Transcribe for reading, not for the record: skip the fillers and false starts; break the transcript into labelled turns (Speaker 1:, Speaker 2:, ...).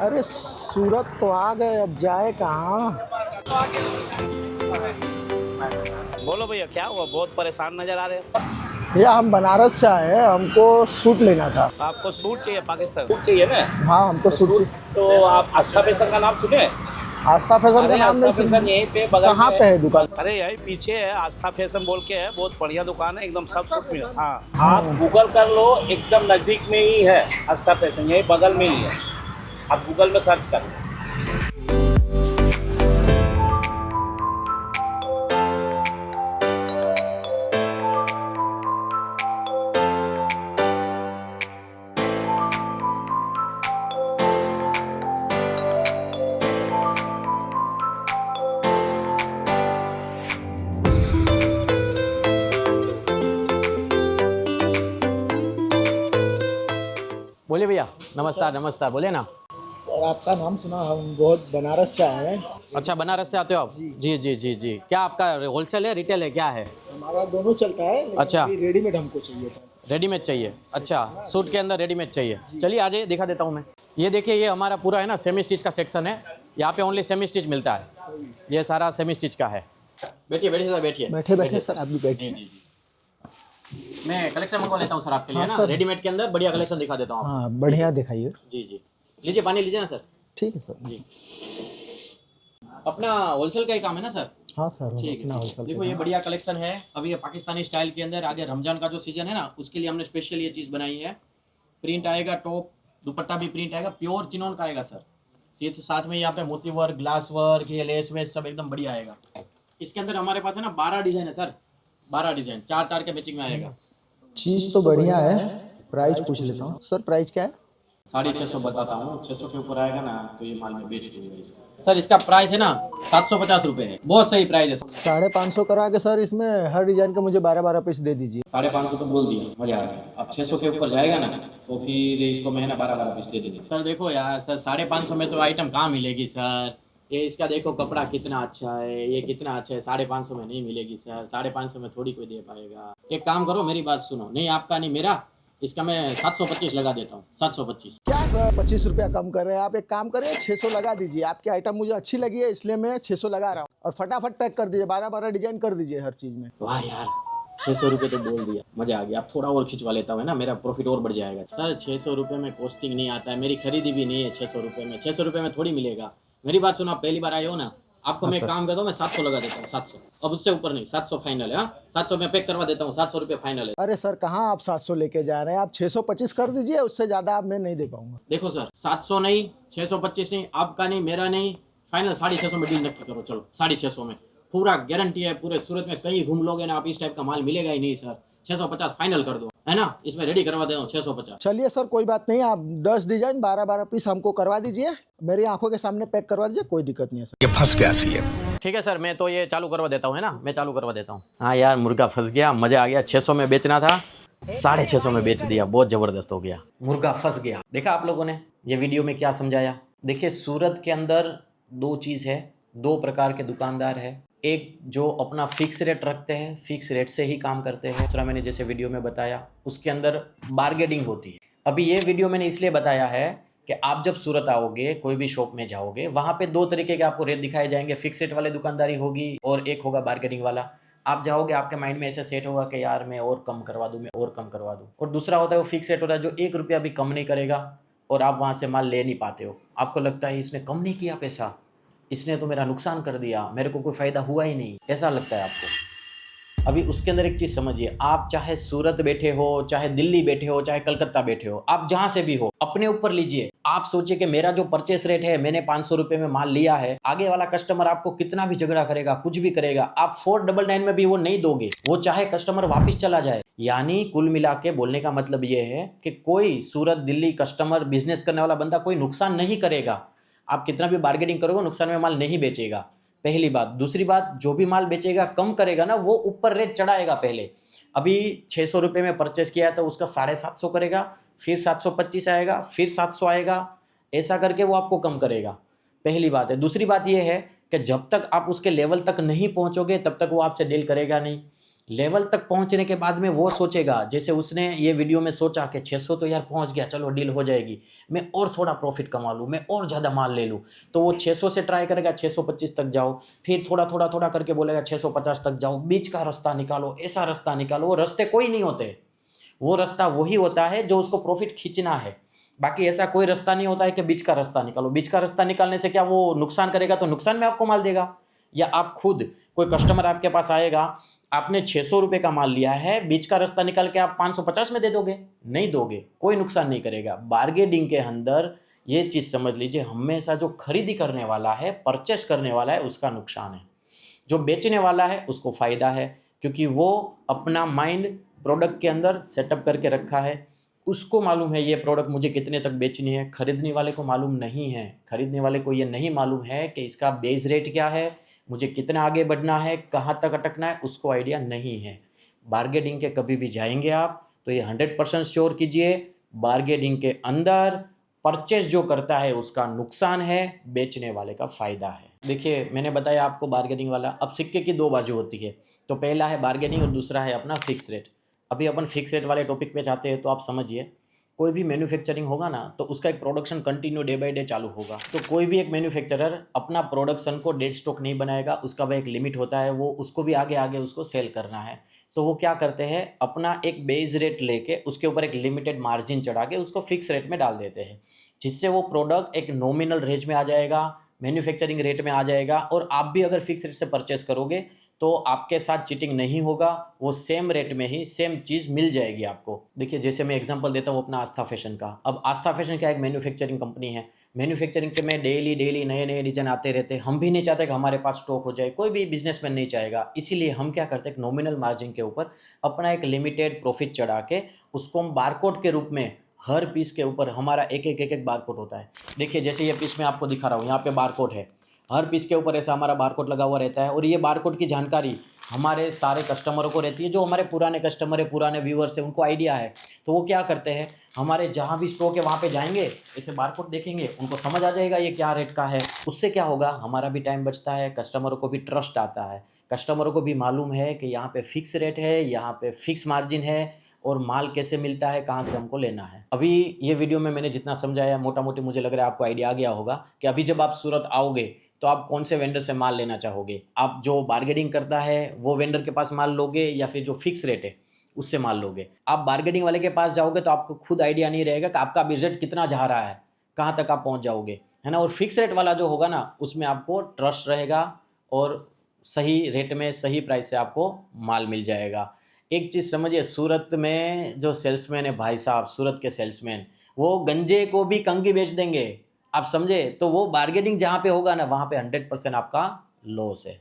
Speaker 1: अरे सूरत तो आ गए, अब जाए कहाँ।
Speaker 2: बोलो भैया क्या हुआ, बहुत परेशान नजर आ रहे हैं।
Speaker 1: भैया हम बनारस से आए हैं, हमको सूट लेना था।
Speaker 2: आपको सूट चाहिए, पाकिस्तान सूट चाहिए ना।
Speaker 1: हाँ हमको
Speaker 2: तो
Speaker 1: सूट
Speaker 2: सूट तो आप आस्था फैशन का नाम सुने।
Speaker 1: आस्था फैशन का
Speaker 2: अरे
Speaker 1: नाम
Speaker 2: आस्था
Speaker 1: नहीं
Speaker 2: फैशन
Speaker 1: सुन।
Speaker 2: यहीं पे बगल में
Speaker 1: कहाँ पे है दुकान?
Speaker 2: अरे यही पीछे है, आस्था फैशन बोल के है, बहुत बढ़िया दुकान है, एकदम सब
Speaker 1: आस्था
Speaker 2: सूट मिले।
Speaker 1: फैशन?
Speaker 2: हाँ आप गूगल कर लो, एकदम नजदीक में ही है आस्था फैशन, यही बगल में ही है। आप गूगल में सर्च कर लो।
Speaker 3: बोलिए भैया। नमस्कार नमस्कार, बोलिए ना।
Speaker 1: सर आपका नाम सुना, हम बहुत बनारस से आए हैं।
Speaker 3: अच्छा, बनारस से आते हो आप? जी जी जी जी। क्या आपका होलसेल है, रिटेल है, क्या है?
Speaker 1: हमारा दोनों चलता है, लेकिन
Speaker 3: अच्छा।
Speaker 1: अभी रेडीमेड हमको चाहिए था।
Speaker 3: रेडीमेड चाहिए? अच्छा, सूट के अंदर रेडीमेड चाहिए। चलिए आ जाइए, दिखा देता हूँ मैं। ये देखिए, ये हमारा पूरा है ना सेमी स्टिच का सेक्शन है। यहाँ पे ओनली सेमी स्टिच मिलता है। ये सारा सेमी स्टिच का है। बैठिए बैठिए सर, बैठिए।
Speaker 1: बैठे बैठे सर, आप भी
Speaker 3: जी
Speaker 1: बैठिए।
Speaker 3: जी जी। मैं कलेक्शन मंगवा लेता हूँ सर आपके लिए
Speaker 1: हाँ
Speaker 3: ना,
Speaker 1: सर।
Speaker 3: रेडीमेड के अंदर बढ़िया कलेक्शन दिखा देता हूँ आपको।
Speaker 1: हाँ बढ़िया दिखाइए।
Speaker 3: जी जी। लीजिए पानी लीजिए ना सर।
Speaker 1: ठीक है सर।
Speaker 3: जी। अपना होलसेल का ही काम है ना सर?
Speaker 1: हाँ सर,
Speaker 3: ठीक
Speaker 1: अपना
Speaker 3: है।
Speaker 1: होलसेल
Speaker 3: देखो ये बढ़िया कलेक्शन है। अभी ये पाकिस्तानी स्टाइल के अंदर आगे रमजान का जो सीजन है ना, उसके लिए हमने स्पेशल ये चीज़ बनाई है। प्रिंट आएगा, टॉप दुपट्टा भी प्रिंट आएगा, प्योर चिनोन का आएगा सर। सीध साथ में यहाँ पे मोती वर्क, ग्लास वर्क, ये लेस वेस सब एकदम बढ़िया आएगा। इसके अंदर हमारे पास है ना 12 डिजाइन है सर। 12 डिजाइन, चार चार के मैचिंग में आएगा।
Speaker 1: चीज़ तो बढ़िया है। प्राइस पूछ लेता हूँ सर, प्राइस क्या है?
Speaker 3: 650 बताता हूँ, 600 के ऊपर आएगा ना तो ये माल में बेच दूंगा इसका। सर इसका प्राइस है ना 750 रुपये है, बहुत सही प्राइस है।
Speaker 1: 550 करा के सर, इसमें हर डिजाइन का मुझे 12-12 पीस दे दीजिए।
Speaker 3: 550 तो बोल दिया, मजा आ गया। अब 600 के ऊपर जाएगा ना तो फिर इसको मैं है ना 12-12 पीस दे देंगे। सर देखो यार सर, 550 में तो आइटम कहाँ मिलेगी सर। ये इसका देखो कपड़ा कितना अच्छा है, ये कितना अच्छा है, 550 में नहीं मिलेगी सर। 550 में थोड़ी कोई दे पाएगा। एक काम करो, मेरी बात सुनो, नहीं आपका नहीं मेरा, इसका मैं 725 लगा देता हूँ। 725।
Speaker 1: क्या सर 25 रुपया कम कर रहे हैं आप? एक काम करिए 600 लगा दीजिए। आपकी आइटम मुझे अच्छी लगी है, इसलिए मैं 600 लगा रहा हूँ। और फटाफट पैक कर दीजिए, 12-12 डिजाइन कर दीजिए हर चीज़ में।
Speaker 3: वाह यार, 600 रुपये तो बोल दिया, मजा आ गया। अब थोड़ा और खिंचवा लेता हूँ ना, मेरा प्रॉफिट और बढ़ जाएगा सर। 600 रुपये में कॉस्टिंग नहीं आता है, मेरी खरीदी भी नहीं है 600 रुपये में। 600 रुपये में थोड़ी मिलेगा। मेरी बात सुनो, आप पहली बार आए हो ना, आपको
Speaker 1: हाँ
Speaker 3: मैं
Speaker 1: सर।
Speaker 3: काम करता हूँ, मैं 700 लगा देता हूँ। 700, अब उससे ऊपर नहीं, 700 फाइनल है। हाँ 700 में पैक करवा देता हूँ, 700 रुपये फाइनल है।
Speaker 1: अरे सर कहाँ आप 700 लेके जा रहे हैं? आप 625 कर दीजिए, उससे ज़्यादा आप मैं नहीं दे पाऊंगा।
Speaker 3: देखो सर, 700 नहीं, 625 नहीं, आपका नहीं मेरा नहीं, फाइनल 650 में डील नक्की करो। चलो 650 में, पूरा गारंटी है। पूरे सूरत में कहीं घूम लोगे ना आप, इस टाइप का माल मिलेगा ही नहीं सर। 650 फाइनल कर दो, है ना, इसमें रेडी करवा दे 650।
Speaker 1: चलिए सर कोई बात नहीं, आप 10 डिजाइन 12-12 पीस हमको करवा दीजिए, मेरी आंखों के सामने पैक करवा दीजिए, कोई दिक्कत नहीं है सर।
Speaker 4: ये फंस गया सीएम।
Speaker 3: ठीक है सर, मैं तो ये चालू करवा देता हूँ, है ना, मैं चालू करवा देता हूँ। हाँ यार, मुर्गा फंस गया, मजा आ गया। 600 में बेचना था, 650 में बेच दिया, बहुत ज़बरदस्त हो गया। मुर्गा फंस गया। देखा आप लोगों ने ये वीडियो में क्या समझाया? देखिए, सूरत के अंदर दो चीज़ है, दो प्रकार के दुकानदार है। एक जो अपना फिक्स रेट रखते हैं, फिक्स रेट से ही काम करते हैं। दूसरा, मैंने जैसे वीडियो में बताया, उसके अंदर बार्गेनिंग होती है। अभी ये वीडियो मैंने इसलिए बताया है कि आप जब सूरत आओगे, कोई भी शॉप में जाओगे, वहाँ पे दो तरीके के आपको रेट दिखाए जाएंगे। फिक्स रेट वाले दुकानदारी होगी और एक होगा बार्गेनिंग वाला। आप जाओगे, आपके माइंड में ऐसे सेट होगा कि यार मैं और कम करवा दूं, मैं और कम करवा दूं। और दूसरा होता है वो फिक्स रेट होता है, जो 1 रुपया भी कम नहीं करेगा और आप वहाँ से माल ले नहीं पाते हो। आपको लगता है इसने कम नहीं किया पैसा, इसने तो मेरा नुकसान कर दिया, मेरे को कोई फ़ायदा हुआ ही नहीं, ऐसा लगता है आपको। अभी उसके अंदर एक चीज़ समझिए, आप चाहे सूरत बैठे हो, चाहे दिल्ली बैठे हो, चाहे कलकत्ता बैठे हो, आप जहाँ से भी हो, अपने ऊपर लीजिए। आप सोचिए कि मेरा जो परचेस रेट है, मैंने 500 रुपये में माल लिया है, आगे वाला कस्टमर आपको कितना भी झगड़ा करेगा, कुछ भी करेगा, आप 499 में भी वो नहीं दोगे, वो चाहे कस्टमर वापस चला जाए। यानी कुल मिला के बोलने का मतलब ये है कि कोई सूरत दिल्ली कस्टमर, बिजनेस करने वाला बंदा कोई नुकसान नहीं करेगा। आप कितना भी बार्गेनिंग करोगे, नुकसान में माल नहीं बेचेगा, पहली बात। दूसरी बात, जो भी माल बेचेगा, कम करेगा ना, वो ऊपर रेट चढ़ाएगा पहले। अभी 600 रुपये में परचेस किया तो उसका 750 करेगा, फिर 725 आएगा, फिर 700 आएगा, ऐसा करके वो आपको कम करेगा, पहली बात है। दूसरी बात ये है कि जब तक आप उसके लेवल तक नहीं पहुंचोगे, तब तक वो आपसे डील करेगा नहीं। लेवल तक पहुंचने के बाद में वो सोचेगा, जैसे उसने ये वीडियो में सोचा कि 600 तो यार पहुंच गया, चलो डील हो जाएगी, मैं और थोड़ा प्रॉफिट कमा लूँ, मैं और ज़्यादा माल ले लूँ। तो वो 600 से ट्राई करेगा, 625 तक जाओ, फिर थोड़ा करके बोलेगा 650 तक जाओ, बीच का रास्ता निकालो, ऐसा रास्ता निकालो। वो रास्ते कोई नहीं होते, वो रास्ता वही होता है जो उसको प्रॉफिट खींचना है। बाकी ऐसा कोई रास्ता नहीं होता है कि बीच का रास्ता निकालो। बीच का रास्ता निकालने से क्या वो नुकसान करेगा, तो नुकसान में आपको माल देगा। या आप खुद, कोई कस्टमर आपके पास आएगा, आपने 600 रुपये का माल लिया है, बीच का रास्ता निकाल के आप 550 में दे दोगे? नहीं दोगे, कोई नुकसान नहीं करेगा। बार्गेनिंग के अंदर ये चीज़ समझ लीजिए, हमेशा जो खरीदी करने वाला है, परचेस करने वाला है, उसका नुकसान है। जो बेचने वाला है उसको फ़ायदा है, क्योंकि वो अपना माइंड प्रोडक्ट के अंदर सेटअप करके रखा है। उसको मालूम है ये प्रोडक्ट मुझे कितने तक बेचनी है। खरीदने वाले को मालूम नहीं है, खरीदने वाले को ये नहीं मालूम है कि इसका बेस रेट क्या है, मुझे कितना आगे बढ़ना है, कहाँ तक अटकना है, उसको आइडिया नहीं है। बार्गेनिंग के कभी भी जाएंगे आप तो ये 100% श्योर कीजिए, बार्गेनिंग के अंदर परचेस जो करता है उसका नुकसान है, बेचने वाले का फ़ायदा है। देखिए, मैंने बताया आपको बार्गेनिंग वाला। अब सिक्के की दो बाजू होती है, तो पहला है बार्गेनिंग और दूसरा है अपना फिक्स रेट। अभी अपन फिक्स रेट वाले टॉपिक पे जाते हैं, तो आप समझिए, कोई भी मैन्युफैक्चरिंग होगा ना, तो उसका एक production continue day by day चालू होगा। तो कोई भी एक मैन्युफैक्चरर अपना प्रोडक्शन को डेड स्टॉक नहीं बनाएगा, उसका भी एक लिमिट होता है, वो उसको भी आगे आगे उसको सेल करना है। तो वो क्या करते हैं, अपना एक बेस रेट लेके उसके ऊपर एक लिमिटेड मार्जिन चढ़ा के उसको फिक्स रेट में डाल देते हैं, जिससे वो प्रोडक्ट एक नॉमिनल रेंज में आ जाएगा, मैन्युफैक्चरिंग रेट में आ जाएगा। और आप भी अगर फिक्स रेट से परचेस करोगे तो आपके साथ चीटिंग नहीं होगा, वो सेम रेट में ही सेम चीज़ मिल जाएगी आपको। देखिए, जैसे मैं एग्जांपल देता हूँ अपना आस्था फैशन का। अब आस्था फैशन क्या, एक मैन्युफैक्चरिंग कंपनी है। मैन्युफैक्चरिंग के में डेली नए नए डिज़ाइन आते रहते हैं। हम भी नहीं चाहते कि हमारे पास स्टॉक हो जाए, कोई भी बिजनेसमैन नहीं चाहेगा। इसीलिए हम क्या करते हैं, एक नॉमिनल मार्जिन के ऊपर अपना एक लिमिटेड प्रॉफिट चढ़ा के उसको हम बारकोड के रूप में, हर पीस के ऊपर हमारा एक बारकोड होता है। देखिए, जैसे ये पीस मैं आपको दिखा रहा हूँ, यहाँ पे बारकोड है, हर पीस के ऊपर ऐसा हमारा बारकोड लगा हुआ रहता है। और ये बारकोड की जानकारी हमारे सारे कस्टमरों को रहती है। जो हमारे पुराने कस्टमर है, पुराने व्यूअर्स हैं, उनको आइडिया है। तो वो क्या करते हैं, हमारे जहाँ भी स्टॉक है वहाँ पे जाएंगे, ऐसे बारकोड देखेंगे, उनको समझ आ जाएगा ये क्या रेट का है। उससे क्या होगा, हमारा भी टाइम बचता है, कस्टमरों को भी ट्रस्ट आता है, कस्टमरों को भी मालूम है कि यहाँ पे फिक्स रेट है, यहाँ पे फिक्स मार्जिन है, और माल कैसे मिलता है, कहाँ से हमको लेना है। अभी ये वीडियो में मैंने जितना समझाया, मोटा मोटी मुझे लग रहा है आपको आइडिया आ गया होगा कि अभी जब आप सूरत आओगे तो आप कौन से वेंडर से माल लेना चाहोगे। आप जो बार्गेनिंग करता है वो वेंडर के पास माल लोगे, या फिर जो फिक्स रेट है उससे माल लोगे। आप बार्गेनिंग वाले के पास जाओगे तो आपको खुद आइडिया नहीं रहेगा कि आपका बजट कितना जा रहा है, कहाँ तक आप पहुँच जाओगे, है ना। और फिक्स रेट वाला जो होगा ना, उसमें आपको ट्रस्ट रहेगा और सही रेट में, सही प्राइस से आपको माल मिल जाएगा। एक चीज़ समझिए, सूरत में जो सेल्समैन है भाई साहब, सूरत के सेल्समैन, वो गंजे को भी कंगी बेच देंगे, आप समझे। तो वो बार्गेनिंग जहाँ पे होगा ना, वहाँ पे 100% आपका लॉस है।